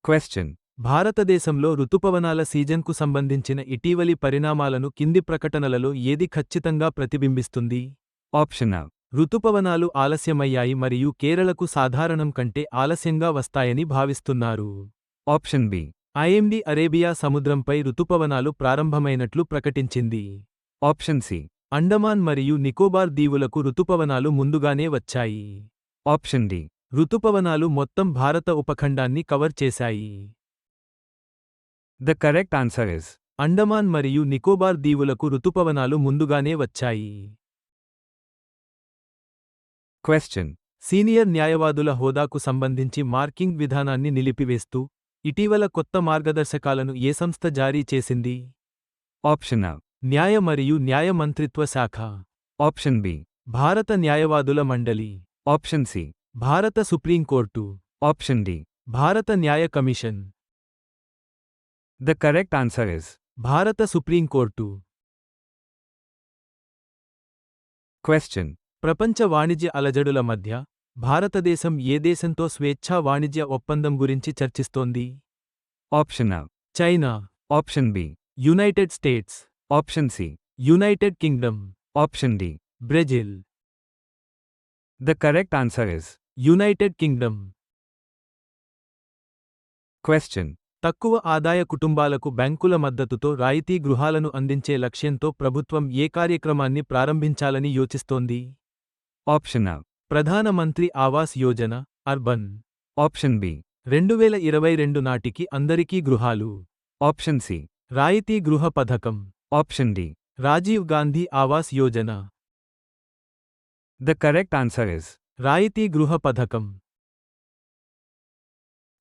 Question. భారతదేశంలో రుతుపవనాల సీజన్కు సంబంధించిన ఇటీవలి పరిణామాలను కింది ప్రకటనలలో ఏది ఖచ్చితంగా ప్రతిబింబిస్తుంది? Option A. రుతుపవనాలు ఆలస్యమయ్యాయి మరియు కేరళకు సాధారణం కంటే ఆలస్యంగా వస్తాయని భావిస్తున్నారు. Option B. ఐఎండీ అరేబియా సముద్రంపై రుతుపవనాలు ప్రారంభమైనట్లు ప్రకటించింది. Option C. అండమాన్ మరియు నికోబార్ దీవులకు రుతుపవనాలు ముందుగానే వచ్చాయి. Option D. రుతుపవనాలు మొత్తం భారత ఉపఖండాన్ని కవర్ చేశాయి. The correct answer is Andaman మరియు నికోబార్ దీవులకు రుతుపవనాలు ముందుగానే వచ్చాయి. Question. సీనియర్ న్యాయవాదుల హోదాకు సంబంధించి మార్కింగ్ విధానాన్ని నిలిపివేస్తూ ఇటీవల కొత్త మార్గదర్శకాలను ఏ సంస్థ జారీ చేసింది? Option A. న్యాయ మరియు న్యాయ మంత్రిత్వ శాఖ. Option B. భారత న్యాయవాదుల మండలి. Option C. భారత సుప్రీంకోర్టు. Option D. భారత న్యాయ commission. The correct answer is భారత సుప్రీంకోర్టు. Question. ప్రపంచ వాణిజ్య అలజడుల మధ్య భారతదేశం ఏ దేశంతో స్వేచ్ఛా వాణిజ్య ఒప్పందం గురించి చర్చిస్తోంది? Option A. China. Option B. United states. Option C. United Kingdom. Option D. Brazil. The correct answer is United Kingdom. Question. తక్కువ ఆదాయ కుటుంబాలకు బ్యాంకుల మద్దతుతో రాయితీ గృహాలను అందించే లక్ష్యంతో ప్రభుత్వం ఏ కార్యక్రమాన్ని ప్రారంభించాలని యోచిస్తోంది? Option A. Pradhan Mantri Awas Yojana, urban. Option B. 2022 నాటికి అందరికీ గృహాలు. Option C. రాయితీ గృహ పథకం. Option D. Rajiv Gandhi Awas Yojana. The correct answer is రాయితీ గృహ పథకం.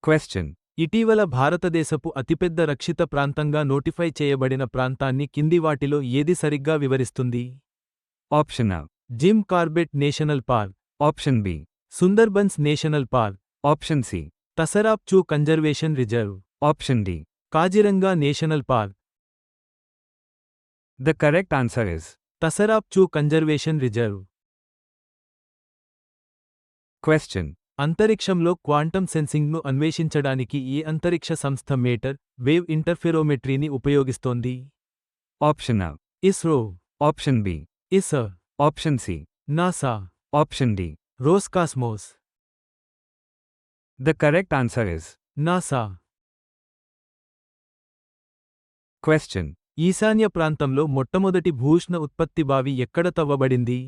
Question. ఇటీవల భారతదేశపు అతిపెద్ద రక్షిత ప్రాంతంగా నోటిఫై చేయబడిన ప్రాంతాన్ని కింది వాటిలో ఏది సరిగ్గా వివరిస్తుంది? Option A. Jim Corbett National Park. Option B. Sundarbans National Park. Option C. Tsarap Chu conservation reserve. Option D. Kaziranga National Park. The correct answer is Tsarap Chu conservation reserve. Question. అంతరిక్షంలో క్వాంటమ్ సెన్సింగ్ను అన్వేషించడానికి ఏ అంతరిక్ష సంస్థ మేటర్ వేవ్ ఇంటర్ఫెరోమెట్రీని ఉపయోగిస్తోంది? Option A. ISRO. Option B. ఇసర్. Option C. NASA. Option D. రోస్కాస్మోస్. The correct answer is NASA. Question. ఈశాన్య ప్రాంతంలో మొట్టమొదటి భూష్ణ ఉత్పత్తి బావి ఎక్కడ తవ్వబడింది?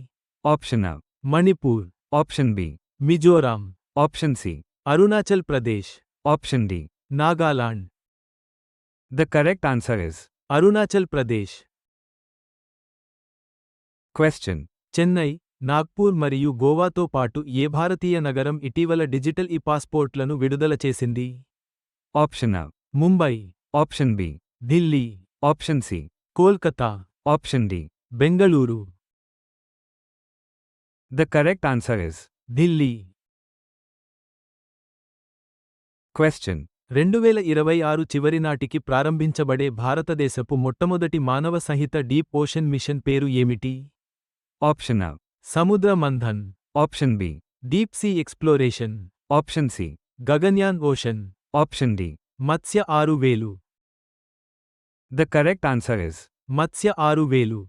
Option A. Manipur. Option B. Mizoram. Option C. Arunachal Pradesh. Option D. Nagaland. The correct answer is Arunachal Pradesh. Question. Chennai, Nagpur మరియు గోవాతో పాటు ఏ భారతీయ నగరం ఇటీవల డిజిటల్ పాస్పోర్ట్లను విడుదల చేసింది? Option A. Mumbai. Option B. Delhi. Option C. Kolkata. Option D. Bengaluru. The correct answer is Delhi. Question. 2026 చివరి నాటికి ప్రారంభించబడే భారతదేశపు మొట్టమొదటి మానవ సహిత డీప్ ఓషన్ మిషన్ పేరు ఏమిటి? Option A. సముద్ర Manthan. Option B. Deep sea exploration. Option C. Gaganyaan ocean. Option D. మత్స్య 6000. The correct answer is మత్స్య 6000.